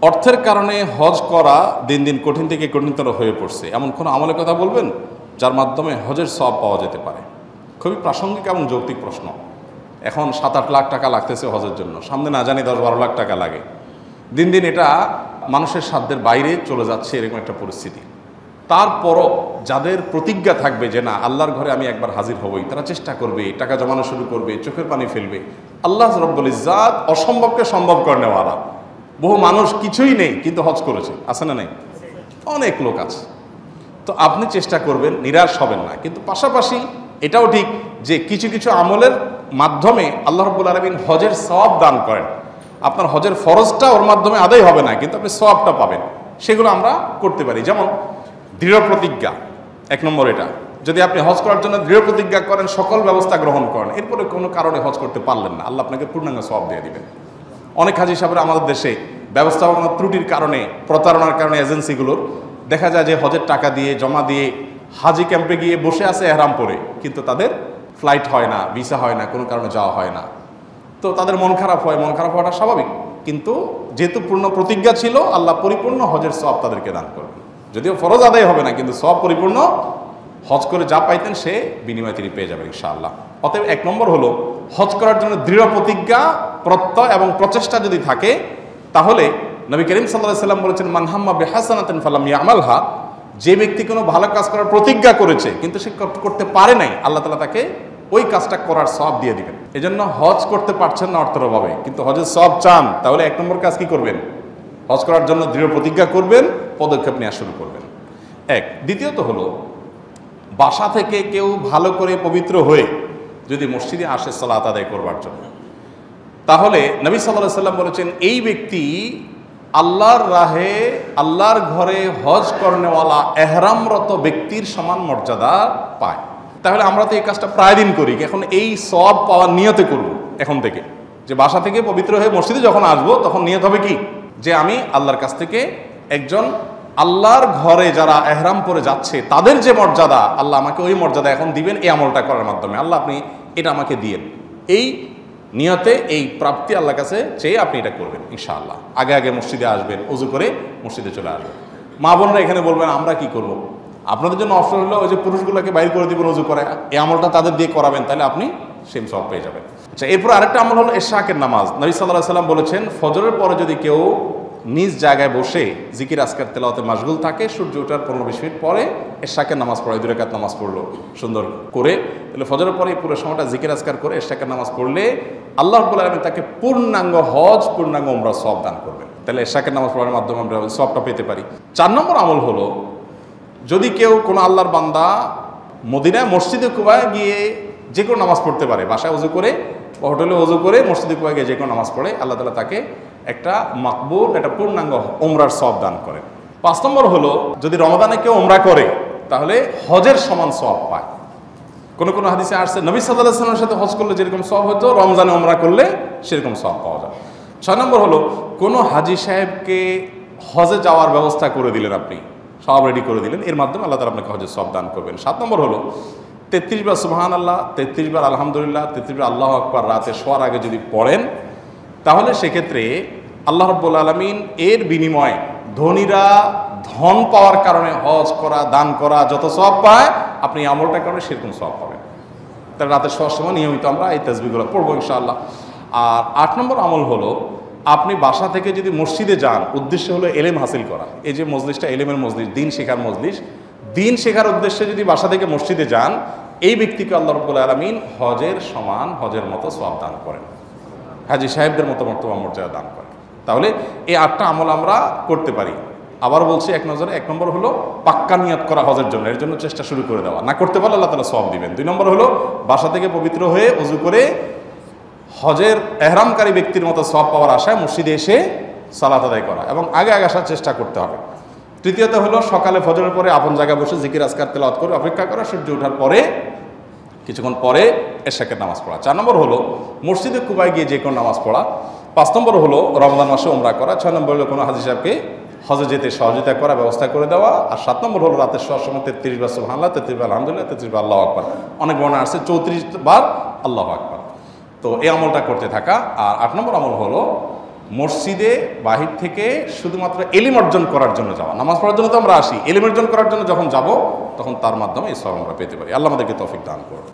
অর্থের কারণে হজ করা দিন দিন কঠিন থেকে কঠিনতর হয়ে পড়ছে, এমন কোনো আমলের কথা বলবেন যার মাধ্যমে হজের সওয়াব পাওয়া যেতে পারে? খুবই প্রাসঙ্গিক এবং যৌক্তিক প্রশ্ন। এখন 7-8 লাখ টাকা লাগতেছে হজের জন্য, সামনে না জানি 10-12 লাখ টাকা লাগে। দিন দিন এটা মানুষের সাধ্যের বাইরে চলে যাচ্ছে, এরকম একটা পরিস্থিতি। তারপরও যাদের প্রতিজ্ঞা থাকবে যে না, আল্লাহর ঘরে আমি একবার হাজির হবই, তারা চেষ্টা করবে, টাকা জমানো শুরু করবে, চোখের পানি ফেলবে। আল্লাহ রব্বুল ইজ্জাত অসম্ভবকে সম্ভব করে নেওয়ালা। বহু মানুষ কিছুই নেই কিন্তু হজ করেছে, আছে না নেই? অনেক লোক আছে। তো আপনি চেষ্টা করবেন, নিরাশ হবেন না। কিন্তু পাশাপাশি এটাও ঠিক যে কিছু কিছু আমলের মাধ্যমে আল্লাহ রাব্বুল আলামিন হজের সওয়াব দান করেন। আপনার হজের ফরজটা ওর মাধ্যমে আদায় হবে না, কিন্তু আপনি সওয়াবটা পাবেন। সেগুলো আমরা করতে পারি। যেমন দৃঢ় প্রতিজ্ঞা, 1 নম্বর। এটা যদি আপনি হজ করার জন্য দৃঢ় প্রতিজ্ঞা করেন, সকল ব্যবস্থা গ্রহণ করেন, এরপরে কোনো কারণে হজ করতে পারলেন না, আল্লাহ আপনাকে পূর্ণাঙ্গ সওয়াব দিয়ে দিবেন। অনেক হাজি সাহেবরা আমাদের দেশে ব্যবস্থাপনার ত্রুটির কারণে, প্রতারণার কারণে এজেন্সিগুলোর দেখা যায় যে হজের টাকা দিয়ে জমা দিয়ে হাজি ক্যাম্পে গিয়ে বসে আছে এহরাম পরে, কিন্তু তাদের ফ্লাইট হয় না, ভিসা হয় না, কোনো কারণে যাওয়া হয় না। তো তাদের মন খারাপ হয়, মন খারাপ হওয়াটা স্বাভাবিক। কিন্তু যেহেতু পূর্ণ প্রতিজ্ঞা ছিল, আল্লাহ পরিপূর্ণ হজের সওয়াব তাদেরকে দান করবেন। যদিও ফরজ আদায় হবে না, কিন্তু সওয়াব পরিপূর্ণ, হজ করে যা পাইতেন সে বিনিময় তিনি পেয়ে যাবেন ইনশাআল্লাহ। অতএব 1 নম্বর হলো হজ করার জন্য দৃঢ় প্রতিজ্ঞা, প্রত্যয় এবং প্রচেষ্টা যদি থাকে, তাহলে নবী করিম সাল্লাল্লাহু আলাইহি ওয়াসাল্লাম বলেছেন, মান হাম্মা বিহাসানাতিন ফালাম ইয়ামালহা, যে ব্যক্তি কোনো ভালো কাজ করার প্রতিজ্ঞা করেছে কিন্তু সে করতে পারে নাই, আল্লাহ তাআলা তাকে ওই কাজটা করার সওয়াব দিয়ে দিবেন। এজন্য হজ করতে পারছেন না অর্থের অভাবে, কিন্তু হজের সওয়াব চান, তাহলে 1 নম্বর কাজ কি করবেন? হজ করার জন্য দৃঢ় প্রতিজ্ঞা করবেন, পদক্ষেপ নেওয়া শুরু করবেন। দ্বিতীয়ত হলো বাসা থেকে কেউ ভালো করে পবিত্র হয়ে যদি মসজিদে আসে সালাত আদায় করবার জন্য, তাহলে নবী সাল্লাল্লাহু আলাইহি ওয়াসাল্লাম বলেছেন এই ব্যক্তি আল্লাহর রাহে, আল্লাহর ঘরে হজ করনেওয়ালা এহরামরত ব্যক্তির সমান মর্যাদা পায়। তাহলে আমরা তো এই কাজটা প্রায় দিন করি। এখন এই সওয়াব পাওয়ার নিয়তে করব এখন থেকে, যে বাসা থেকে পবিত্র হয়ে মসজিদে যখন আসবো তখন নিয়ত হবে কি, যে আমি আল্লাহর কাছ থেকে একজন আল্লাহর ঘরে যারা এহরাম পরে যাচ্ছে তাদের যে মর্যাদা, আল্লাহ আমাকে ওই মর্যাদা এখন দিবেন এই আমলটা করার মাধ্যমে। আল্লাহ আপনি এটা আমাকে দিয়েন, এই নিয়তে, এই প্রাপ্তি আল্লাহর কাছে চেয়ে আপনি এটা করবেন ইনশাআল্লাহ। আগে আগে মসজিদে আসবেন, ওযু করে মসজিদে চলে আসবেন। মা বোনরা এখানে বলবেন আমরা কি করব? আপনাদের জন্য অপশন হলো ওই যে পুরুষগুলোকে বাইর করে দিবেন ওযু করে, এই আমলটা তাদের দিয়ে করাবেন, তাহলে আপনি সেম সওয়াব পেয়ে যাবেন। আচ্ছা, এরপর আরেকটা আমল হলো ইশরাকের নামাজ। নবী সাল্লাল্লাহু আলাইহি ওয়াসাল্লাম বলেছেন, ফজরের পরে যদি কেউ নিজ জায়গায় বসে জিকির আজকার তেলাওয়াতে মাশগুল থাকে, সূর্য ওঠার 15-20 মিনিট পরে ইশরাকের নামাজ পড়ে, 2 রাকাত নামাজ পড়লো সুন্দর করে, তাহলে ফজরের পরে পুরো সময়টা জিকির আজকার করে ইশরাকের নামাজ পড়লে আল্লাহ রাব্বুল আলামিন তাকে পূর্ণাঙ্গ হজ, পূর্ণাঙ্গ উমরা সওয়াব দান করবেন। তাহলে ইশরাকের নামাজ পড়ার মাধ্যমে আমরা সওয়াবটা পেতে পারি। 4 নম্বর আমল হলো যদি কেউ কোনো আল্লাহর বান্দা মদিনায় মসজিদে কুবায় গিয়ে যে কোনো নামাজ পড়তে পারে, বাসায় ওযু করে বা হোটেলে ওযু করে মসজিদে কুবায় গিয়ে যে কোনো নামাজ পড়ে, আল্লাহ তাআলা তাকে একটা মাকবুল, একটা পূর্ণাঙ্গ উমরার সওয়াব দান করেন। 5 নম্বর হলো যদি রমাদানে কেউ উমরা করে তাহলে হজের সমান সওয়াব পায়। কোন কোন হাদিসে আসছে নবী সাল্লাল্লাহু আলাইহি ওয়াসাল্লামের সাথে হজ করলে যেরকম সওয়াব হতো, রমজানে উমরা করলে সেরকম সওয়াব পাওয়া যায়। 6 নম্বর হলো কোনো হাজি সাহেবকে হজে যাওয়ার ব্যবস্থা করে দিলেন, আপনি সব রেডি করে দিলেন, এর মাধ্যমে আল্লাহ তাআলা আপনাকে হজের সওয়াব দান করবেন। 7 নম্বর হলো 33 বার সুবহানাল্লাহ, 33 বার আলহামদুলিল্লাহ, 33 বার আল্লাহু আকবার রাতে শোয়ার আগে যদি পড়েন, তাহলে সেক্ষেত্রে আল্লাহ রাব্বুল আলামিন এর বিনিময়ে ধনীরা ধন পাওয়ার কারণে হজ করা, দান করা যত সওয়াব পায়, আপনি আমলটা কারণে সেরকম সওয়াব পাবেন। তাহলে রাতে শোয়ার সময় নিয়মিত আমরা এই তাসবিহগুলো পড়বো ইনশাআল্লাহ। আর 8 নম্বর আমল হলো আপনি বাসা থেকে যদি মসজিদে যান, উদ্দেশ্য হলো এলেম হাসিল করা, এই যে মজলিসটা এলেমের মজলিস, দিন শেখার মজলিস, দিন শেখার উদ্দেশ্যে যদি বাসা থেকে মসজিদে যান, এই ব্যক্তিকে আল্লাহ রাব্বুল আলামিন হজের সমান, হজের মতো সওয়াব দান করেন, হাজী সাহেবদের মতো মর্যাদা দান করেন। তাহলে এই 8টা আমল আমরা করতে পারি। আবার বলছি এক নজরে, 1 নম্বর হলো পাক্কা নিয়ত করা হজের জন্য, এর জন্য চেষ্টা শুরু করে দেওয়া, না করতে পারলে আল্লাহ তাআলা সওয়াব দিবেন। 2 নম্বর হলো বাসা থেকে পবিত্র হয়ে ওযু করে হজের এহরামকারী ব্যক্তির মতো সওয়াব পাওয়ার আশায় মসজিদে এসে সালাত আদায় করা এবং আগে আগে আসার চেষ্টা করতে হবে। তৃতীয়ত হলো সকালে ফজরের পরে আপন জায়গায় বসে জিকির আজকার তেলাওয়াত করে অপেক্ষা করা, সূর্য ওঠার পরে কিছুক্ষণ পরে ইশরাকের নামাজ পড়া। 4 নম্বর হলো মসজিদে কুবায় গিয়ে যে কোনো নামাজ পড়া। 5 নম্বর হলো রমজান মাসে উমরা করা। 6 নম্বর হলো কোনো হাজী সাহেবকে হজে যেতে সহযোগিতা করা, ব্যবস্থা করে দেওয়া। আর 7 নম্বর হলো রাতের শোয়ার সময় 33 বার সুবহানাল্লাহ, 33 বার আলহামদুলিল্লাহ, 33 বার আল্লাহু আকবার, অনেক বর্ণনা আসছে 34 বার আল্লাহু আকবার। তো এই আমলটা করতে থাকা। আর 8 নম্বর আমল হলো মসজিদে বাহির থেকে শুধুমাত্র এলিম অর্জন করার জন্য যাওয়া, নামাজ পড়ার জন্য তো আমরা আসি, এলিম অর্জন করার জন্য যখন যাব তখন তার মাধ্যমে এই সওয়াব আমরা পেতে পারি। আল্লাহ আমাদেরকে তৌফিক দান করুন।